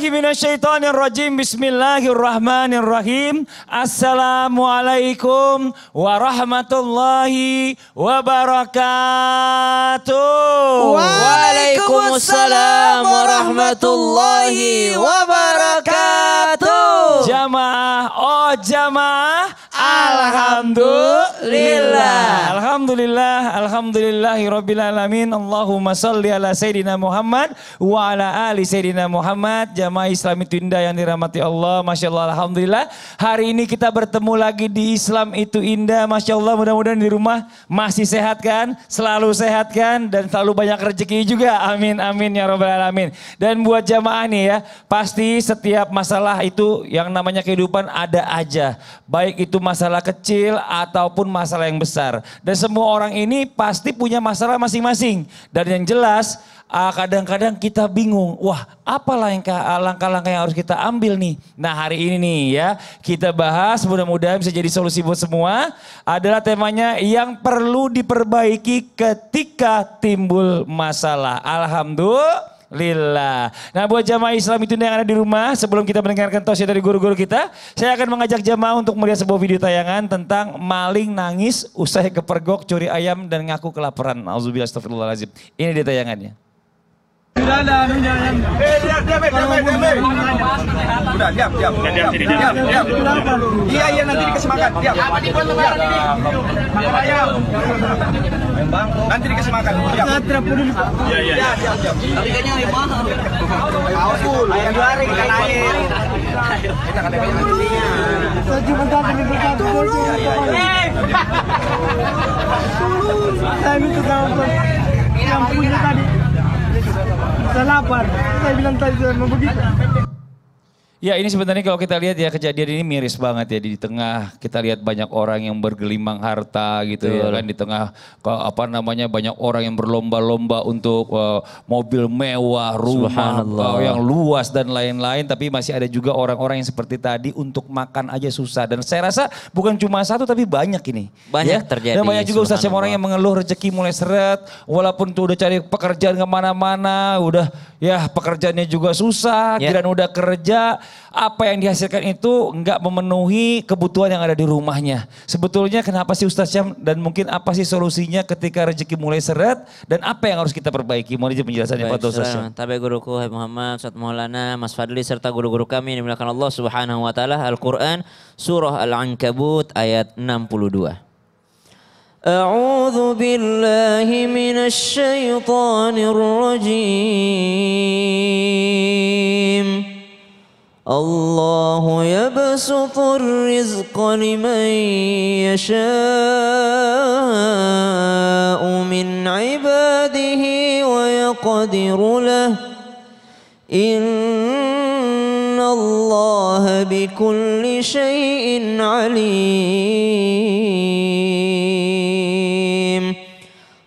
billahi minasyaitonirrajim. Bismillahirrahmanirrahim. Assalamualaikum warahmatullahi wabarakatuh. Waalaikumsalam warahmatullahi wabarakatuh. Jamaah, oh jamaah, alhamdulillah. Alhamdulillahirabbil alamin. Allahumma shalli ala sayidina Muhammad wa ala ali sayidina Muhammad. Jamaah Islam itu indah yang dirahmati Allah. Masya Allah, alhamdulillah. Hari ini kita bertemu lagi di Islam itu indah. Masya Allah, mudah-mudahan di rumah masih sehat kan? Selalu sehat kan? Dan selalu banyak rezeki juga. Amin, amin ya rabbal alamin. Dan buat jamaah nih ya, pasti setiap masalah itu yang namanya kehidupan ada aja. Baik itu masalah kecil ataupun masalah yang besar. Dan semua orang ini pasti punya masalah masing-masing. Dan yang jelas, kadang-kadang kita bingung, wah apa langkah-langkah yang harus kita ambil nih. Nah hari ini nih ya, kita bahas mudah-mudahan bisa jadi solusi buat semua. Adalah temanya yang perlu diperbaiki ketika timbul masalah. Alhamdulillah. Nah buat jamaah Islam itu yang ada di rumah, sebelum kita mendengarkan tausiah dari guru-guru kita, saya akan mengajak jamaah untuk melihat sebuah video tayangan tentang maling nangis usai kepergok curi ayam dan ngaku kelaparan. Auzubillah, astagfirullahaladzim. Ini dia tayangannya. Sudah ada anunya yang udah diam. Iya nanti dikasih makan. Diam. Nanti dikasih makan. Diam. Iya. Tapi kayaknya yang mahal. Ayam lari kita naik. Kita kata saya minta sama yang punya tadi. Saya lapar, saya bilang tadi saya mau begitu. Ya ini sebenarnya kalau kita lihat ya kejadian ini miris banget ya, di tengah kita lihat banyak orang yang bergelimang harta gitu ya kan, di tengah banyak orang yang berlomba-lomba untuk mobil mewah, rumah yang luas dan lain-lain, tapi masih ada juga orang-orang yang seperti tadi untuk makan aja susah. Dan saya rasa bukan cuma satu tapi banyak ini. Banyak ya? terjadi. Dan banyak juga ustaz orang yang mengeluh rezeki mulai seret, walaupun tuh udah cari pekerjaan kemana-mana, udah ya pekerjaannya juga susah, kirain udah kerja, apa yang dihasilkan itu nggak memenuhi kebutuhan yang ada di rumahnya. Sebetulnya kenapa sih Ustaz Syam, dan mungkin apa sih solusinya ketika rezeki mulai seret dan apa yang harus kita perbaiki? Mohon izin penjelasannya Pak Ustaz Syam. Tapi guruku Habib Muhammad, Ustaz Maulana, Mas Fadli serta guru-guru kami yang dimuliakan Allah Subhanahu wa taala, Al-Qur'an surah Al-Ankabut ayat 62. A'udzu billahi minasy syaithanir rajim. Allahu yabsutur rizqa liman yasha'u min ibadihi wa yaqdiru lah. Inna Allaha bikulli syai'in alim.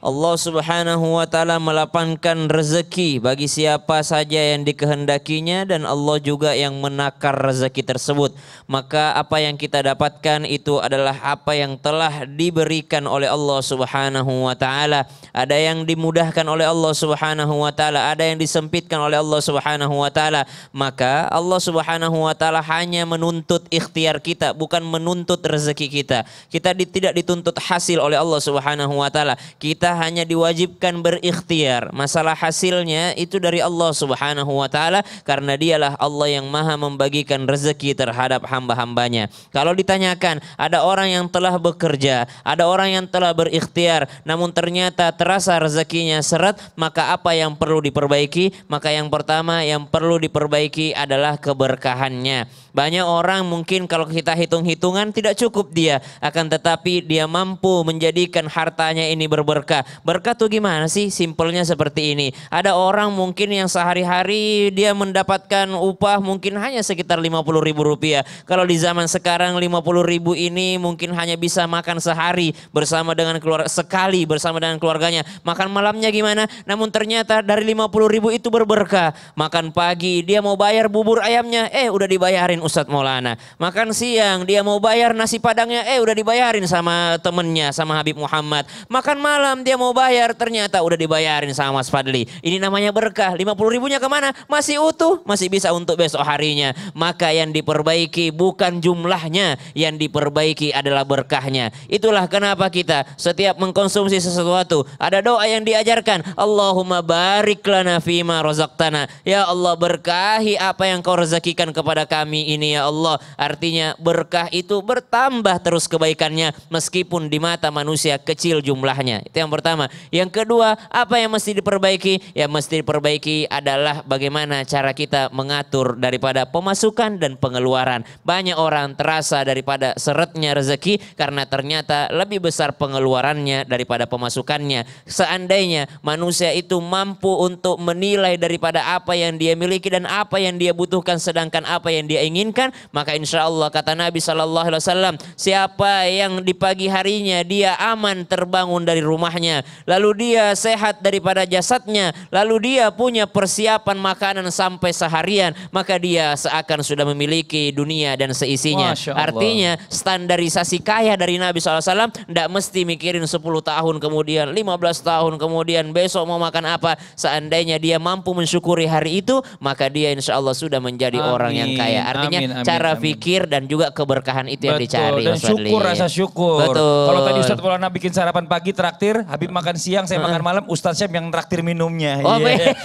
Allah Subhanahu wa taala melapangkan rezeki bagi siapa saja yang dikehendakinya, dan Allah juga yang menakar rezeki tersebut. Maka apa yang kita dapatkan itu adalah apa yang telah diberikan oleh Allah Subhanahu wa taala. Ada yang dimudahkan oleh Allah Subhanahu wa taala, ada yang disempitkan oleh Allah Subhanahu wa taala. Maka Allah Subhanahu wa taala hanya menuntut ikhtiar kita, bukan menuntut rezeki kita. Kita tidak dituntut hasil oleh Allah Subhanahu wa taala. Kita hanya diwajibkan berikhtiar. Masalah hasilnya itu dari Allah Subhanahu wa taala, karena dialah Allah yang maha membagikan rezeki terhadap hamba-hambanya. Kalau ditanyakan, ada orang yang telah bekerja, ada orang yang telah berikhtiar, namun ternyata terasa rezekinya seret, maka apa yang perlu diperbaiki? Maka yang pertama yang perlu diperbaiki adalah keberkahannya. Banyak orang mungkin kalau kita hitung-hitungan tidak cukup dia, akan tetapi dia mampu menjadikan hartanya ini berberkah. Berkah tuh gimana sih? Simpelnya seperti ini. Ada orang mungkin yang sehari-hari dia mendapatkan upah mungkin hanya sekitar Rp50.000. Kalau di zaman sekarang 50.000 ini mungkin hanya bisa makan sehari bersama dengan sekali bersama dengan keluarganya. Makan malamnya gimana? Namun ternyata dari 50.000 itu berberkah. Makan pagi dia mau bayar bubur ayamnya, udah dibayarin Ustadz Maulana. Makan siang dia mau bayar nasi padangnya, udah dibayarin sama temennya, sama Habib Muhammad. Makan malam dia mau bayar, ternyata udah dibayarin sama Mas Fadli. Ini namanya berkah. 50 ribunya kemana? Masih utuh, masih bisa untuk besok harinya. Maka yang diperbaiki bukan jumlahnya, yang diperbaiki adalah berkahnya. Itulah kenapa kita setiap mengkonsumsi sesuatu ada doa yang diajarkan. Allahumma barik lana fima razaqtana. Ya Allah, berkahi apa yang kau rezekikan kepada kami ini ya Allah. Artinya berkah itu bertambah terus kebaikannya meskipun di mata manusia kecil jumlahnya. Itu yang pertama. Yang kedua, apa yang mesti diperbaiki? Yang mesti diperbaiki adalah bagaimana cara kita mengatur daripada pemasukan dan pengeluaran. Banyak orang terasa daripada seretnya rezeki karena ternyata lebih besar pengeluarannya daripada pemasukannya. Seandainya manusia itu mampu untuk menilai daripada apa yang dia miliki dan apa yang dia butuhkan sedangkan apa yang dia inginkan, maka insya Allah kata Nabi SAW, siapa yang di pagi harinya dia aman terbangun dari rumahnya, lalu dia sehat daripada jasadnya, lalu dia punya persiapan makanan sampai seharian, maka dia seakan sudah memiliki dunia dan seisinya. Artinya standarisasi kaya dari Nabi SAW tidak mesti mikirin 10 tahun kemudian, 15 tahun kemudian besok mau makan apa. Seandainya dia mampu mensyukuri hari itu, maka dia insya Allah sudah menjadi orang yang kaya. Artinya cara pikir dan juga keberkahan itu yang dicari. Dan syukur, rasa syukur. Betul. Kalau tadi Ustadz Maulana bikin sarapan pagi traktir, Habib makan siang, saya makan malam, Ustadz Syam yang traktir minumnya. Oh,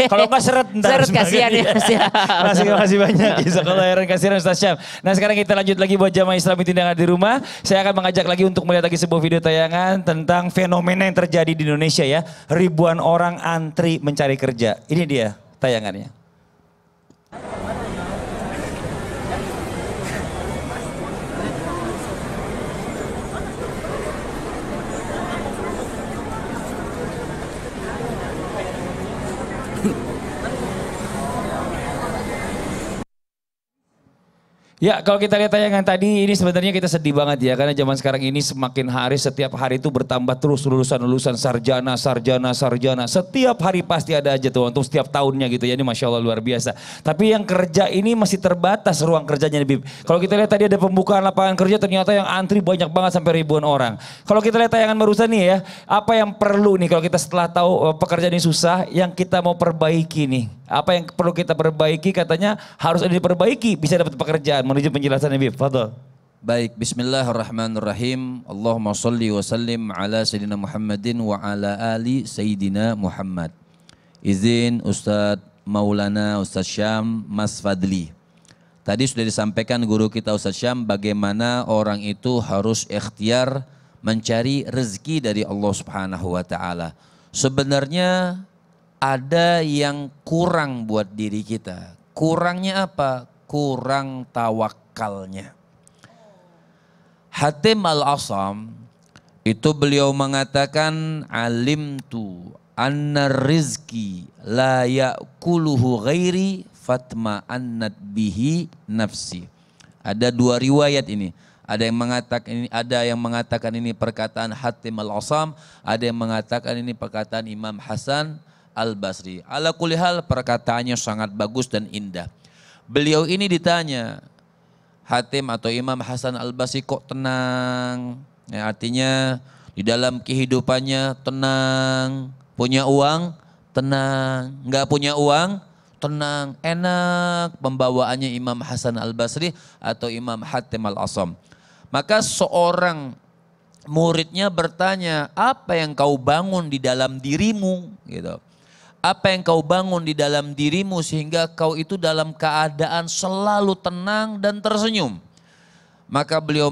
Kalau enggak seret ntar. Seret kasihan ya. Makasih banyak. Jazakallah khairan kasihan Ustadz Syam. Nah sekarang kita lanjut lagi buat jamaah Islam itu yang ada di rumah. Saya akan mengajak lagi untuk melihat lagi sebuah video tayangan tentang fenomena yang terjadi di Indonesia ya. Ribuan orang antri mencari kerja. Ini dia tayangannya. Ya kalau kita lihat tayangan tadi ini sebenarnya kita sedih banget ya. Karena zaman sekarang ini semakin hari setiap hari itu bertambah terus lulusan sarjana. Setiap hari pasti ada aja tuh untuk setiap tahunnya gitu ya. Ini Masya Allah luar biasa. Tapi yang kerja ini masih terbatas ruang kerjanya nih Bib. Kalau kita lihat tadi ada pembukaan lapangan kerja ternyata yang antri banyak banget sampai ribuan orang. Kalau kita lihat tayangan barusan nih ya. Apa yang perlu nih kalau kita setelah tahu pekerjaan ini susah yang kita mau perbaiki nih. Apa yang perlu kita perbaiki katanya harus ada diperbaiki bisa dapat pekerjaan. Menuju penjelasan Habib, fadhol. Baik, bismillahirrahmanirrahim. Allahumma salli wa sallim ala Sayyidina Muhammadin wa ala ali Sayyidina Muhammad. Izin Ustadz Maulana, Ustadz Syam, Mas Fadli. Tadi sudah disampaikan guru kita Ustadz Syam bagaimana orang itu harus ikhtiar mencari rezeki dari Allah Subhanahu wa taala. Sebenarnya ada yang kurang buat diri kita. Kurangnya apa? Kurang tawakalnya. Hatim Al-Asam itu beliau mengatakan alimtu anna rizki la ya'kuluhu ghairi fatma'annat bihi nafsi. Ada dua riwayat ini. Ada yang mengatakan ini perkataan Hatim Al-Asam, ada yang mengatakan ini perkataan Imam Hasan Al-Basri. Ala kulli hal perkataannya sangat bagus dan indah. Beliau ini ditanya, Hatim atau Imam Hasan Al-Basri kok tenang? Ya, artinya di dalam kehidupannya tenang, punya uang tenang, nggak punya uang tenang, enak pembawaannya Imam Hasan Al-Basri atau Imam Hatim Al-Asam. Maka seorang muridnya bertanya, apa yang kau bangun di dalam dirimu? Gitu. Apa yang kau bangun di dalam dirimu sehingga kau itu dalam keadaan selalu tenang dan tersenyum? Maka beliau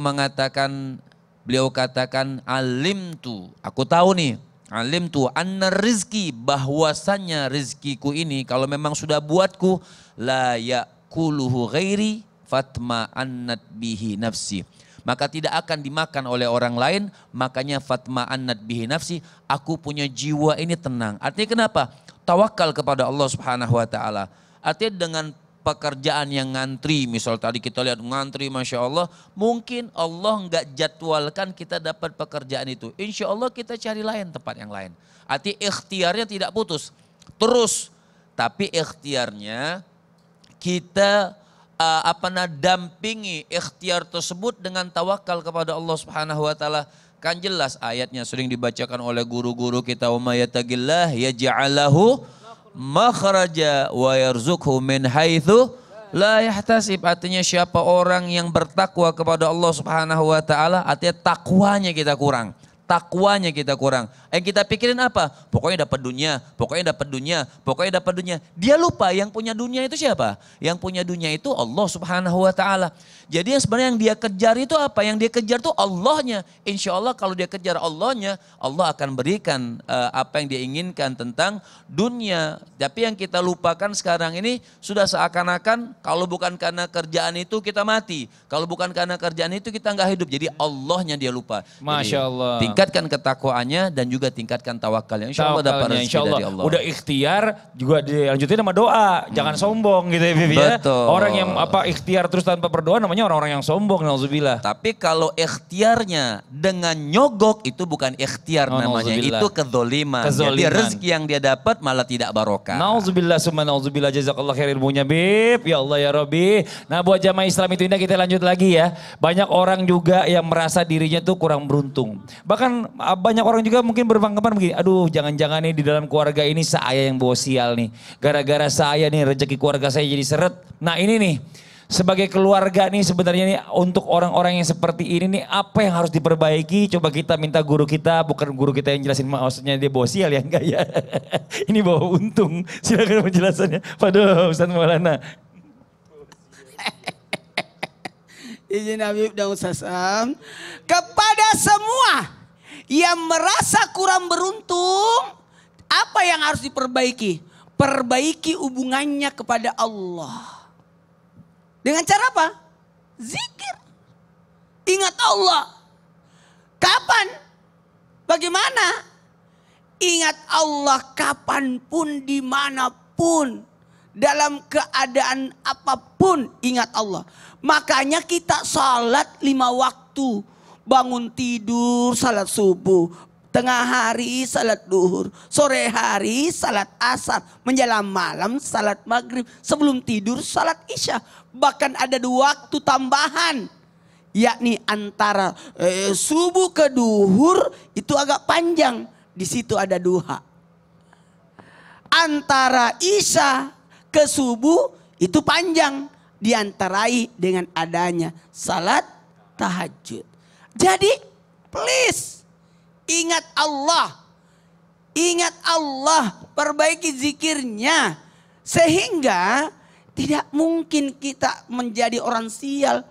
katakan alimtu, aku tahu nih, alimtu anna rizki, bahwasannya rizkiku ini kalau memang sudah buatku, la yakuluhu ghairi fatma annat bihi nafsi. Maka tidak akan dimakan oleh orang lain, makanya fatma annat bihi nafsi, aku punya jiwa ini tenang. Artinya kenapa? Tawakal kepada Allah Subhanahu wa taala. Artinya dengan pekerjaan yang ngantri, misal tadi kita lihat ngantri Masya Allah, mungkin Allah enggak jadwalkan kita dapat pekerjaan itu. Insya Allah kita cari lain, tempat yang lain. Artinya ikhtiarnya tidak putus, terus. Tapi ikhtiarnya kita dampingi ikhtiar tersebut dengan tawakal kepada Allah Subhanahu wa taala. Kan jelas ayatnya sering dibacakan oleh guru-guru kita, wa may yattaqillah yaj'al lahu makhraja wa yarzuqhu min haitsu la yahtasib. Artinya siapa orang yang bertakwa kepada Allah Subhanahu wa taala, artinya takwanya kita kurang. Takwanya kita kurang. Yang kita pikirin apa? Pokoknya dapat dunia, pokoknya dapat dunia, pokoknya dapat dunia. Dia lupa yang punya dunia itu siapa? Yang punya dunia itu Allah Subhanahu wa taala. Jadi yang sebenarnya yang dia kejar itu apa? Yang dia kejar itu Allahnya. Insya Allah kalau dia kejar Allahnya, Allah akan berikan apa yang dia inginkan tentang dunia. Tapi yang kita lupakan sekarang ini sudah seakan-akan kalau bukan karena kerjaan itu kita mati. Kalau bukan karena kerjaan itu kita nggak hidup. Jadi Allahnya dia lupa. Masya Allah. Tingkatkan ketakwaannya dan juga tingkatkan tawakalnya. Insya Allah dapat rezeki dari Allah. Udah ikhtiar juga dilanjutin sama doa. Jangan sombong gitu ya Bibi ya. Betul. Orang yang ikhtiar terus tanpa berdoa namanya orang-orang yang sombong. Nauzubillah. Tapi kalau ikhtiarnya dengan nyogok itu bukan ikhtiar namanya. nauzubillah. Itu kezoliman. Jadi Kezoliman. rezeki yang dia dapat malah tidak barokah. Nauzubillah summa nauzubillah, jazakallah khair ilmunya Bib. Ya Allah ya Rabbi. Nah buat jamaah Islam itu indah, kita lanjut lagi ya. Banyak orang juga yang merasa dirinya tuh kurang beruntung. Bahkan banyak orang juga mungkin beranggapan begini, aduh jangan-jangan nih di dalam keluarga ini saya yang bawa sial nih. Gara-gara saya nih rezeki keluarga saya jadi seret. Nah ini nih, sebagai keluarga nih sebenarnya nih untuk orang-orang yang seperti ini nih apa yang harus diperbaiki? Coba kita minta guru kita, bukan guru kita yang jelasin maksudnya dia bawa sial ya, enggak ya. Ini bawa untung. Silakan penjelasannya. Waduh Ustaz Maulana. Izin Habib dan Ustaz Sam, kepada semua yang merasa kurang beruntung, apa yang harus diperbaiki? Perbaiki hubungannya kepada Allah. Dengan cara apa? Zikir. Ingat Allah. Kapan? Bagaimana? Ingat Allah kapanpun, dimanapun. Dalam keadaan apapun ingat Allah. Makanya kita salat 5 waktu. Bangun tidur salat subuh. Tengah hari salat duhur. Sore hari salat asar. Menjelang malam salat maghrib. Sebelum tidur salat isya. Bahkan ada 2 waktu tambahan. Yakni antara subuh ke duhur itu agak panjang. Di situ ada duha. Antara isya ke subuh itu panjang, diantarai dengan adanya salat tahajud. Jadi please ingat Allah, perbaiki zikirnya sehingga tidak mungkin kita menjadi orang sial.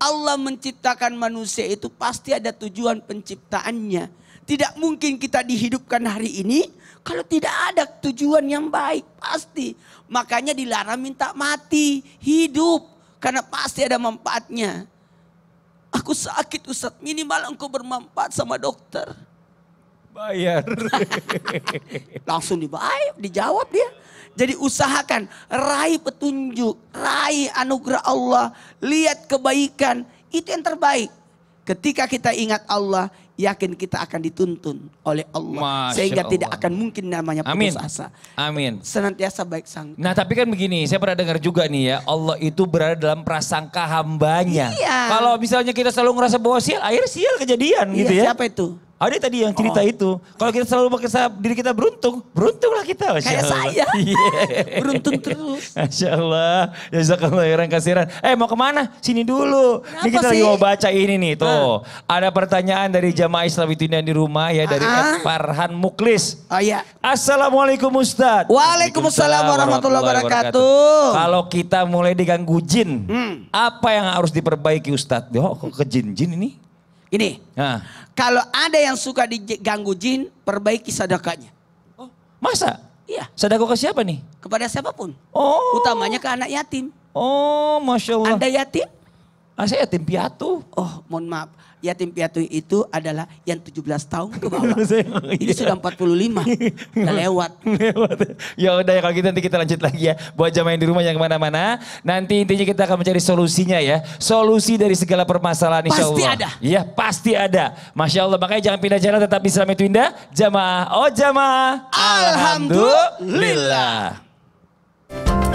Allah menciptakan manusia itu pasti ada tujuan penciptaannya. Tidak mungkin kita dihidupkan hari ini kalau tidak ada tujuan yang baik, pasti. Makanya dilarang minta mati, hidup. Karena pasti ada manfaatnya. Aku sakit Ustaz, minimal engkau bermanfaat sama dokter. Bayar. Langsung dijawab dia. Jadi usahakan, raih petunjuk, raih anugerah Allah. Lihat kebaikan, itu yang terbaik. Ketika kita ingat Allah, yakin kita akan dituntun oleh Allah. Masya Sehingga Allah. tidak akan mungkin namanya putus asa. Amin. Senantiasa baik sangka. Nah tapi kan begini, saya pernah dengar juga nih ya, Allah itu berada dalam prasangka hambanya. Iya. Kalau misalnya kita selalu ngerasa bahwa sial, akhirnya sial kejadian gitu ya. Siapa itu? Ada tadi yang cerita itu. Kalau kita selalu pakai diri kita beruntung, beruntunglah kita. Masya Kayak Allah. saya. Iya. Beruntung terus. Masya Allah. Jazakallah khairan kasiran. Mau kemana? Sini dulu. Ini Kenapa kita lagi sih? mau baca ini nih. Tuh. Ada pertanyaan dari jamaah Islam itu yang di rumah ya. Dari Ed Farhan Muklis. Oh iya. Assalamualaikum Ustadz. Waalaikumsalam warahmatullahi wabarakatuh. Kalau kita mulai diganggu jin, apa yang harus diperbaiki Ustadz? Oh, kok ke jin-jin ini? Ini. Nah. Kalau ada yang suka diganggu jin, perbaiki sedekahnya. Oh, masa? Iya. Sedekah ke siapa nih? Kepada siapapun. Oh. Utamanya ke anak yatim. Oh, Masya Allah. Anda yatim? Saya yatim piatu. Oh, mohon maaf. Yatim piatu itu adalah yang 17 tahun ke bawah. Ini Iya. sudah 45. Udah lewat. Ya udah ya kalau gitu nanti kita lanjut lagi ya. Buat jamaah yang di rumah yang kemana-mana. Nanti intinya kita akan mencari solusinya ya. Solusi dari segala permasalahan insya Allah. Pasti ada. Iya pasti ada. Masya Allah makanya jangan pindah jalan tetap Islam itu indah. Jamaah. Oh jamaah. Alhamdulillah. Alhamdulillah.